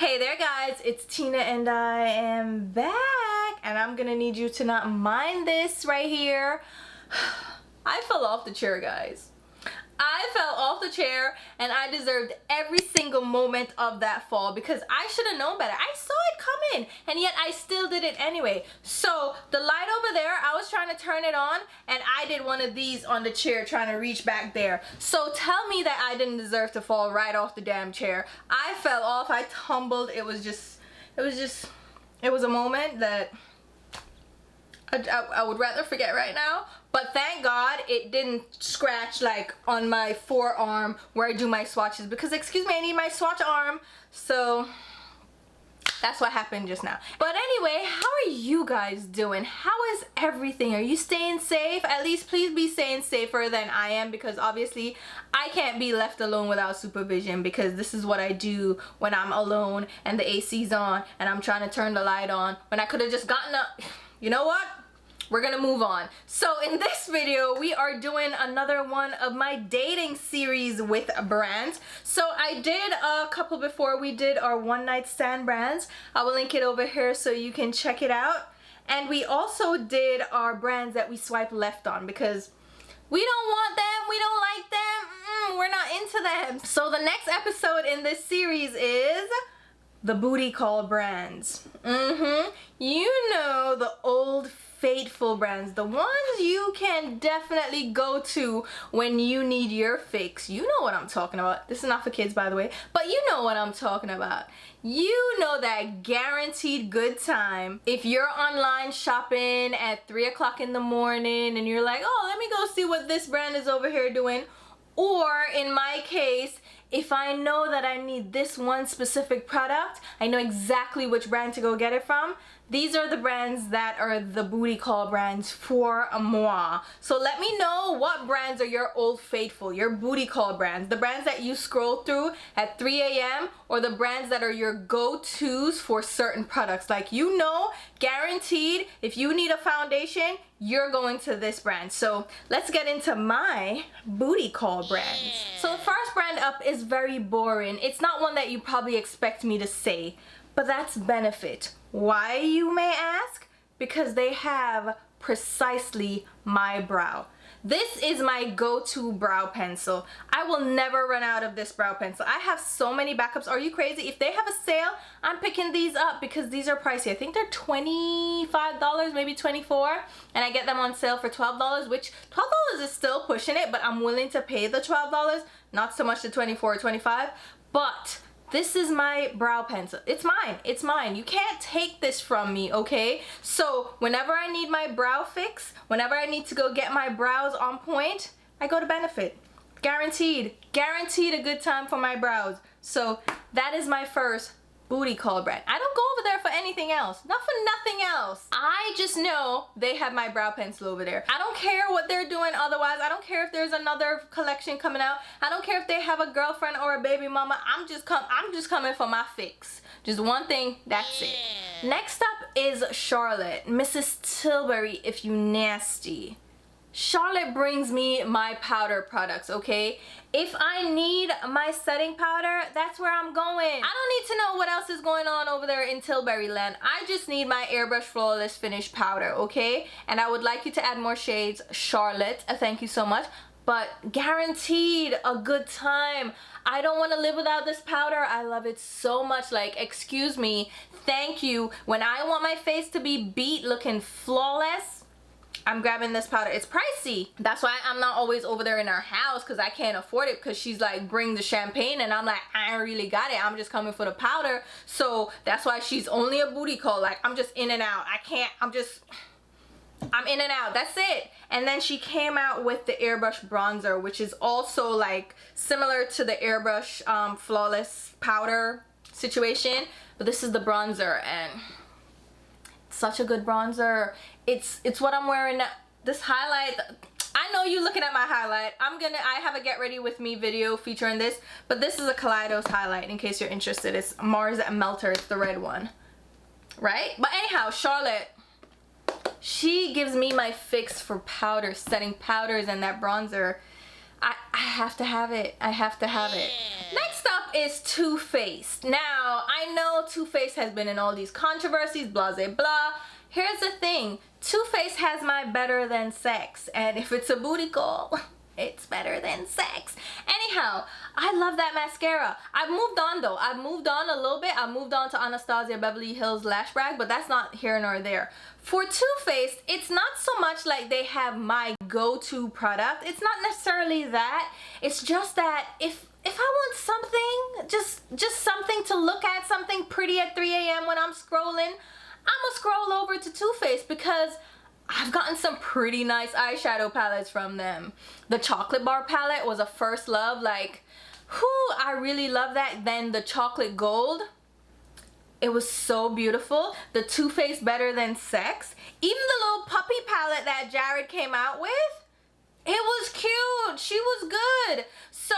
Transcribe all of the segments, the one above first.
Hey there guys, it's Tina and I am back and I'm gonna need you to not mind this right here. I fell off the chair, guys. I fell off the chair and I deserved every single moment of that fall because I should have known better. I saw it coming and yet I still did it anyway. So the light over there, I was trying to turn it on and I did one of these on the chair trying to reach back there. So tell me that I didn't deserve to fall right off the damn chair. I fell off, I tumbled. It was a moment that I would rather forget right now, but thank God it didn't scratch like on my forearm where I do my swatches because, excuse me, I need my swatch arm, so that's what happened just now. But anyway, how are you guys doing? How is everything? Are you staying safe? At least please be staying safer than I am, because obviously I can't be left alone without supervision, because this is what I do when I'm alone and the AC's on and I'm trying to turn the light on when I could have just gotten up. You know what? We're gonna move on. So in this video, we are doing another one of my dating series with brands. So I did a couple before. We did our one night stand brands. I will link it over here so you can check it out. And we also did our brands that we swipe left on because we don't want them, we don't like them, we're not into them. So the next episode in this series is the booty call brands. You know, the old faithful brands, the ones you can definitely go to when you need your fix. You know what I'm talking about. This is not for kids, by the way, but you know what I'm talking about. You know that guaranteed good time. If you're online shopping at 3 o'clock in the morning and you're like, oh, let me go see what this brand is over here doing. Or in my case, if I know that I need this one specific product, I know exactly which brand to go get it from. These are the brands that are the booty call brands for moi. So let me know what brands are your old faithful, your booty call brands, the brands that you scroll through at 3 a.m. or the brands that are your go-tos for certain products. Like, you know, guaranteed, if you need a foundation, you're going to this brand. So let's get into my booty call brands. So the first brand up is very boring. It's not one that you probably expect me to say, but that's Benefit. Why, you may ask? Because they have precisely my brow. This is my go-to brow pencil. I will never run out of this brow pencil. I have so many backups. Are you crazy? If they have a sale, I'm picking these up because these are pricey. I think they're $25, maybe $24, and I get them on sale for $12, which $12 is still pushing it, but I'm willing to pay the $12, not so much the $24 or $25, but this is my brow pencil. It's mine. It's mine. You can't take this from me, okay? So whenever I need my brow fix, whenever I need to go get my brows on point, I go to Benefit. Guaranteed. Guaranteed a good time for my brows. So that is my first booty call brand. I don't go over there for anything else. Not for nothing else. I just know they have my brow pencil over there. I don't care what they're doing otherwise. I don't care if there's another collection coming out. I don't care if they have a girlfriend or a baby mama. I'm just coming for my fix. Just one thing, that's it. Next up is Charlotte. Mrs. Tilbury, if you nasty. Charlotte brings me my powder products, okay? If I need my setting powder, that's where I'm going. I don't need to know what else is going on over there in Tilbury land. I just need my Airbrush Flawless Finish powder, okay? And I would like you to add more shades, Charlotte. Thank you so much. But guaranteed a good time. I don't want to live without this powder. I love it so much. Like, excuse me, thank you. When I want my face to be beat looking flawless, I'm grabbing this powder. It's pricey. That's why I'm not always over there in her house, because I can't afford it, because she's like, bring the champagne, and I'm like, I ain't really got it. I'm just coming for the powder. So that's why she's only a booty call. Like, I'm just in and out. I'm in and out. That's it. And then she came out with the Airbrush bronzer, which is also like similar to the Airbrush Flawless powder situation, but this is the bronzer, and such a good bronzer. It's what I'm wearing now. This highlight, I know you looking at my highlight. I have a get ready with me video featuring this, but this is a Kaleidos highlight in case you're interested. It's Mars Melter. It's the red one, right? But anyhow, Charlotte, she gives me my fix for powder, setting powders, and that bronzer. I have to have it. I have to have it. Next up is Too Faced. Now, I know know Too Faced has been in all these controversies, blah, blah, blah. Here's the thing. Too Faced has my better than sex. And if it's a booty call, it's better than sex. Anyhow, I love that mascara. I've moved on though. I've moved on a little bit. I moved on to Anastasia Beverly Hills Lash Brag, but that's not here nor there. For Too Faced, it's not so much like they have my go-to product. It's not necessarily that. It's just that if I want something, just something to look at, something pretty at 3 a.m. when I'm scrolling, I'ma scroll over to Too Faced because I've gotten some pretty nice eyeshadow palettes from them. The chocolate bar palette was a first love. Like, whoo, I really love that. Then the chocolate gold, it was so beautiful. The Too Faced Better Than Sex. Even the little puppy palette that Jared came out with, it was cute. She was good. So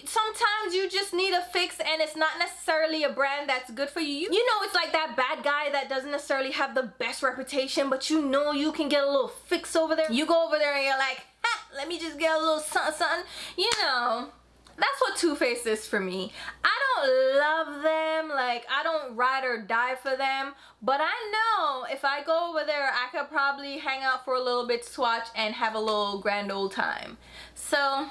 sometimes you just need a fix, and it's not necessarily a brand that's good for you. You know, it's like that bad guy that doesn't necessarily have the best reputation, but you know you can get a little fix over there. You go over there and you're like, ha, let me just get a little something, something. You know, that's what Too Faced is for me. I don't love them, like I don't ride or die for them, but I know if I go over there, I could probably hang out for a little bit, swatch, and have a little grand old time. So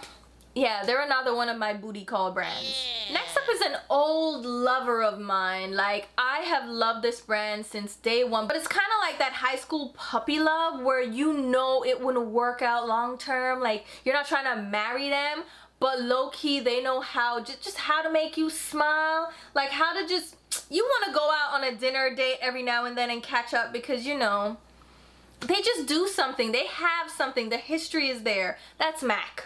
yeah, they're another one of my booty call brands. Next up is an old lover of mine. Like, I have loved this brand since day one, but it's kind of like that high school puppy love where you know it wouldn't work out long term. Like, you're not trying to marry them, but low-key they know how, just how to make you smile. Like, how to just, you want to go out on a dinner date every now and then and catch up because, you know, they just do something. They have something. The history is there. That's MAC.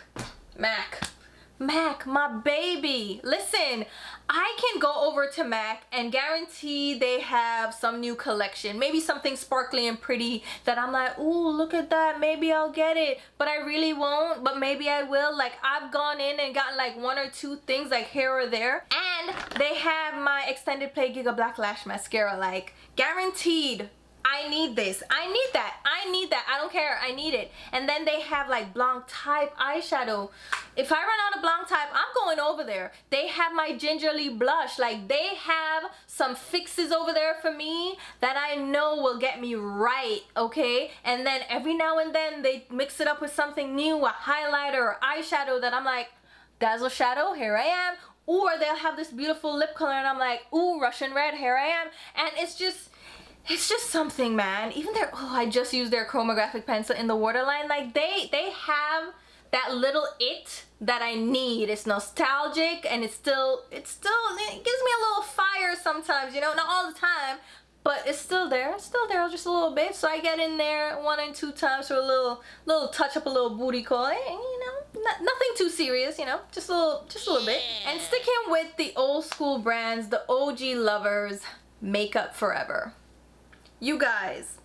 MAC, my baby. Listen, I can go over to MAC and guarantee they have some new collection. Maybe something sparkly and pretty that I'm like, ooh, look at that. Maybe I'll get it. But I really won't. But maybe I will. Like, I've gone in and gotten like one or two things like here or there. And they have my Extended Play Giga Black Lash Mascara. Like, guaranteed. I need this. I need that. I need that. I don't care. I need it. And then they have like Blanc type eyeshadow. If I run out of Blanc type, I'm going over there. They have my Gingerly blush. Like, they have some fixes over there for me that I know will get me right, okay? And then every now and then they mix it up with something new, a highlighter or eyeshadow that I'm like, Dazzle Shadow, here I am. Or they'll have this beautiful lip color and I'm like, ooh, Russian Red, here I am. And it's just something, man. Even their, oh, I just used their chromographic pencil in the waterline. Like, they have that little it that I need. It's nostalgic and it gives me a little fire sometimes, you know, not all the time, but it's still there. It's still there just a little bit. So I get in there 1 and 2 times for a little touch up, a little booty call, and, you know, nothing too serious, you know, just a little bit. And sticking with the old school brands, the OG lovers, Makeup Forever. You guys,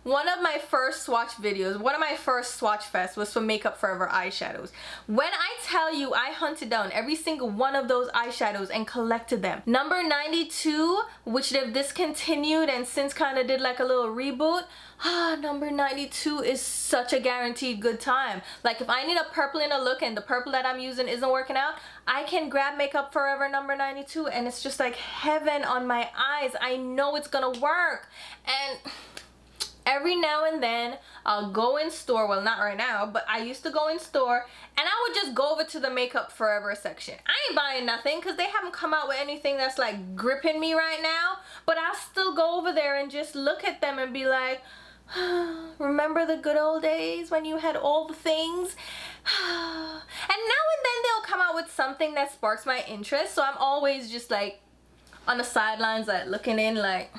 one of my first swatch videos, one of my first swatch fests was for Makeup Forever eyeshadows. When I tell you I hunted down every single one of those eyeshadows and collected them. Number 92, which they've discontinued and since kind of did like a little reboot. Number 92 is such a guaranteed good time. Like, if I need a purple in a look and the purple that I'm using isn't working out, I can grab Makeup Forever number 92 and it's just like heaven on my eyes. I know it's gonna work. And every now and then I'll go in store, well, not right now, but I used to go in store and I would just go over to the Makeup Forever section. I ain't buying nothing because they haven't come out with anything that's like gripping me right now, but I'll still go over there and just look at them and be like, remember the good old days when you had all the things? And now and then they'll come out with something that sparks my interest, so I'm always just like on the sidelines, like looking in, like.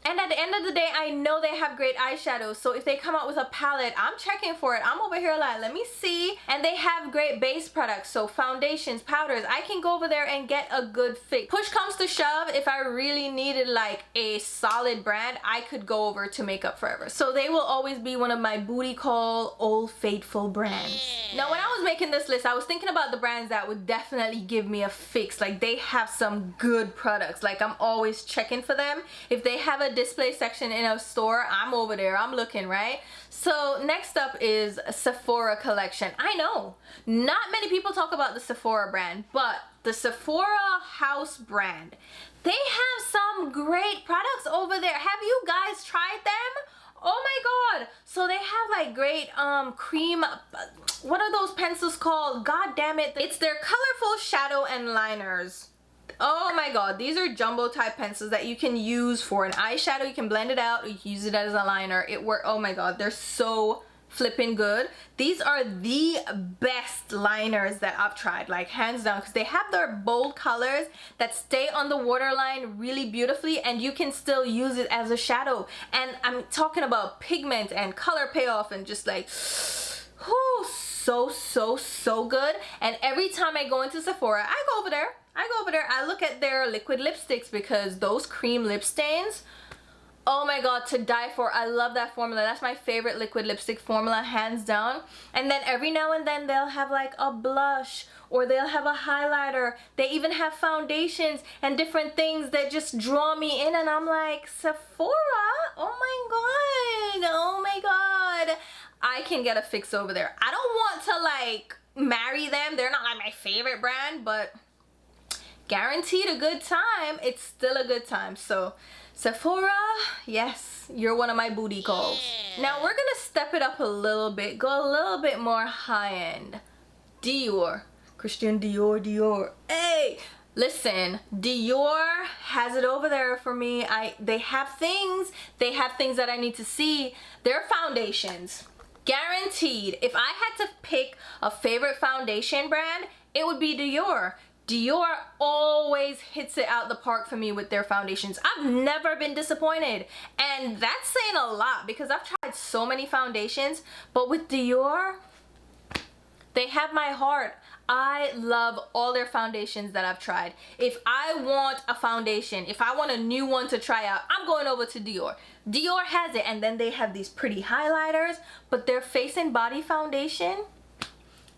And at the end of the day, I know they have great eyeshadows, so if they come out with a palette, I'm checking for it. I'm over here like, let me see. And they have great base products, so foundations, powders. I can go over there and get a good fix. Push comes to shove, if I really needed like a solid brand, I could go over to Makeup Forever. So they will always be one of my booty call old faithful brands. Now, when I was making this list, I was thinking about the brands that would definitely give me a fix. Like, they have some good products. Like, I'm always checking for them. If they have a display section in a store, I'm over there, I'm looking, right? So next up is Sephora collection. I know not many people talk about the Sephora brand, but the Sephora house brand, they have some great products over there. Have you guys tried them? Oh my god. So they have like great cream, what are those pencils called? God damn it. It's their colorful shadow and liners. Oh my god, these are jumbo type pencils that you can use for an eyeshadow. You can blend it out, you can use it as a liner. Oh my god, they're so flipping good. These are the best liners that I've tried, like hands down, because they have their bold colors that stay on the waterline really beautifully, and you can still use it as a shadow. And I'm talking about pigment and color payoff and just like, whoo, so good. And every time I go into Sephora, I go over there, I look at their liquid lipsticks, because those cream lip stains, oh my god, to die for. I love that formula. That's my favorite liquid lipstick formula, hands down. And then every now and then they'll have like a blush, or they'll have a highlighter. They even have foundations and different things that just draw me in, and I'm like, Sephora, oh my god, I can get a fix over there. I don't want to like marry them. They're not like my favorite brand, but guaranteed a good time. It's still a good time. So Sephora, yes, you're one of my booty calls. Now we're gonna step it up a little bit, go a little bit more high-end. Dior, Christian Dior. Hey, listen, Dior has it over there for me. They have things that I need to see. Their foundations, guaranteed. If I had to pick a favorite foundation brand, it would be Dior. Dior always hits it out the park for me with their foundations. I've never been disappointed, and that's saying a lot, because I've tried so many foundations, but with Dior, they have my heart. I love all their foundations that I've tried. If I want a foundation, if I want a new one to try out, I'm going over to Dior. Dior has it, and then they have these pretty highlighters, but their face and body foundation,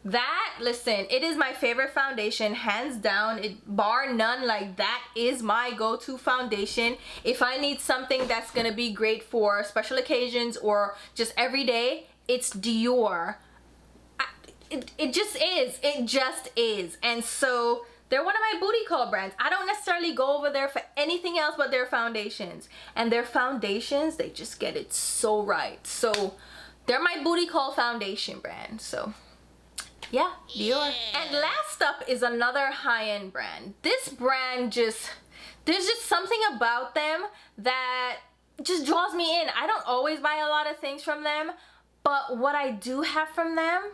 that, listen, it is my favorite foundation, hands down, bar none. Like, that is my go-to foundation. If I need something that's gonna be great for special occasions or just every day, it's Dior. It just is. And so they're one of my booty call brands. I don't necessarily go over there for anything else but their foundations. And their foundations, they just get it so right. So they're my booty call foundation brand. So yeah, Dior. And last up is another high-end brand. This brand there's just something about them that just draws me in. I don't always buy a lot of things from them, but what I do have from them,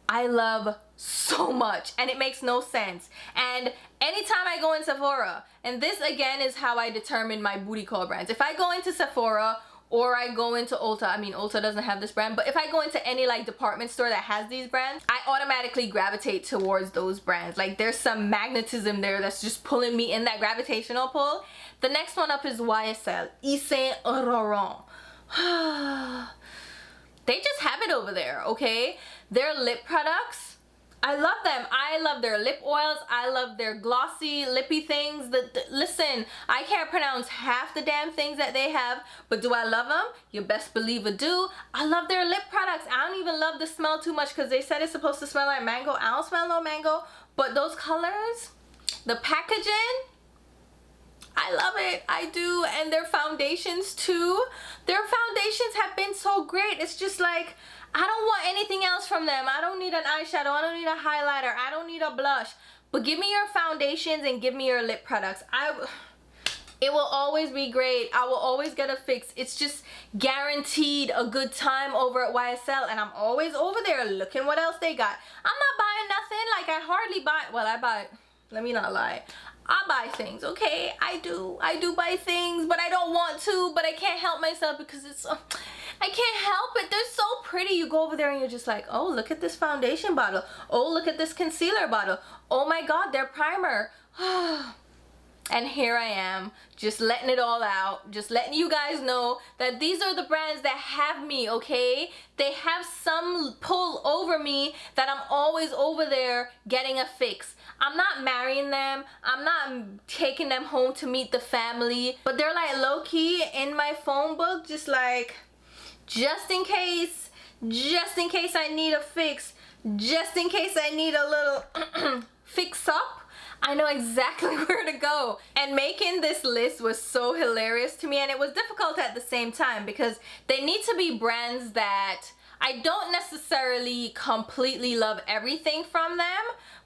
I love so much, and it makes no sense. And anytime I go in Sephora, and this again is how I determine my booty call brands. If I go into Sephora or I go into Ulta, I mean Ulta doesn't have this brand, but if I go into any like department store that has these brands, I automatically gravitate towards those brands. Like, there's some magnetism there that's just pulling me in, that gravitational pull. The next one up is YSL, Yves Saint Laurent. They just have it over there, okay? Their lip products, I love them. I love their lip oils. I love their glossy, lippy things. Listen, I can't pronounce half the damn things that they have, but do I love them? You best believe I do. I love their lip products. I don't even love the smell too much, because they said it's supposed to smell like mango. I don't smell no mango, but those colors, the packaging, I love it. I do. And their foundations too. Their foundations have been so great. It's just like, I don't want anything else from them. I don't need an eyeshadow. I don't need a highlighter. I don't need a blush. But give me your foundations and give me your lip products. It will always be great. I will always get a fix. It's just guaranteed a good time over at YSL, and I'm always over there looking what else they got. I'm not buying nothing. Like, I hardly buy, well, I buy, let me not lie. I buy things, okay? I do buy things, but I don't want to, but I can't help myself, because it's I can't help it. They're so pretty. You go over there and you're just like, oh, look at this foundation bottle. Oh, look at this concealer bottle. Oh my god, their primer. And here I am, just letting it all out, just letting you guys know that these are the brands that have me, okay? They have some pull over me that I'm always over there getting a fix. I'm not marrying them. I'm not taking them home to meet the family, but they're like low-key in my phone book, just like, just in case I need a fix, just in case I need a little fix up. I know exactly where to go. And making this list was so hilarious to me, and it was difficult at the same time because they need to be brands that I don't necessarily completely love everything from them,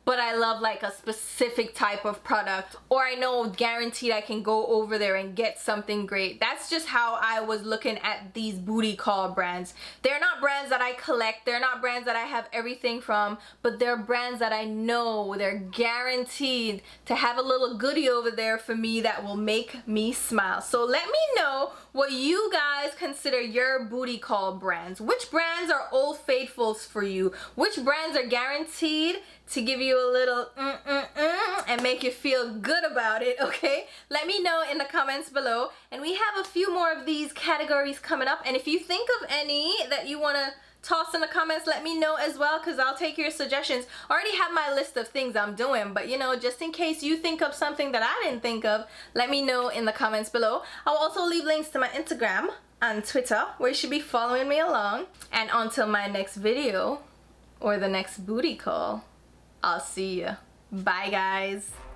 but I love like a specific type of product, or I know guaranteed I can go over there and get something great. That's just how I was looking at these booty call brands. They're not brands that I collect, they're not brands that I have everything from, but they're brands that I know they're guaranteed to have a little goodie over there for me that will make me smile. So let me know what you guys consider your booty call brands. Which brands are old faithfuls for you? Which brands are guaranteed to give you a little and make you feel good about it, okay? Let me know in the comments below. And we have a few more of these categories coming up. And if you think of any that you want to toss in the comments, let me know as well, because I'll take your suggestions. I already have my list of things I'm doing, but you know, just in case you think of something that I didn't think of, let me know in the comments below. I'll also leave links to my Instagram and Twitter, where you should be following me along. And until my next video or the next booty call, I'll see you. Bye guys.